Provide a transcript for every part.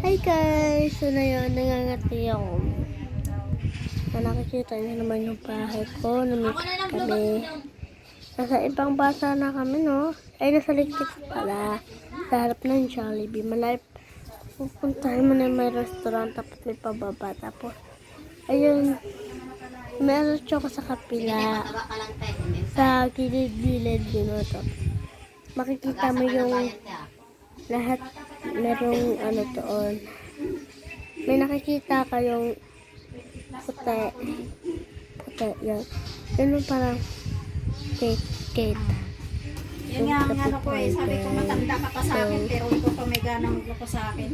Hi guys! So na yun, nangangati ako. Nakikita niyo naman yung bahay ko. Namit kami. Nasa ibang basa na kami, no? Ay, nasa Ligtik pala. Sa harap ng Jollibee. Malay, pupuntahin mo na may restaurant tapos may pababa. Tapos, ayun, meron ko sa kapila. Sa gilid-gilid yun, no? Tapos, makikita mo yung lahat, merong ano doon. May nakikita kayong puti. Puti, yan. Yun yung parang cake. Yun nga ang ano ko eh, sabi ko matanda ka pa sa akin pero ikaw pa may ganang magloko sa akin.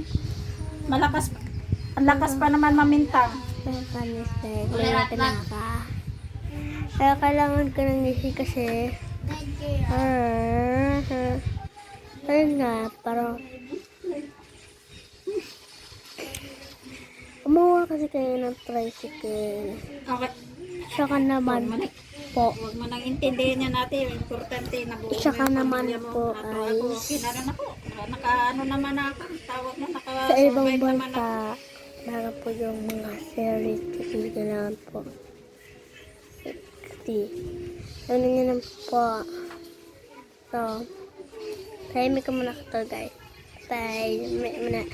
Ang lakas pa naman mamintang. May panistek. May pinaka. Kaya kailangan ko ng ngisi kasi ayun nga, parang umuha kasi kayo ng tricycle. Okay. Saka naman po. Huwag mo nang intindihin niya natin. Importante na buo mo Saka yung naman pamilya mo. po Ako, ay okay na rin ako. Naka-ano naman ako. Tawag mo, sa ibang naka-survive naman ako. bansa, meron po yung mga series kasi kailangan po 60. Ano nyo naman po. So, tahimik ka muna ka to guys. Bye. Muna.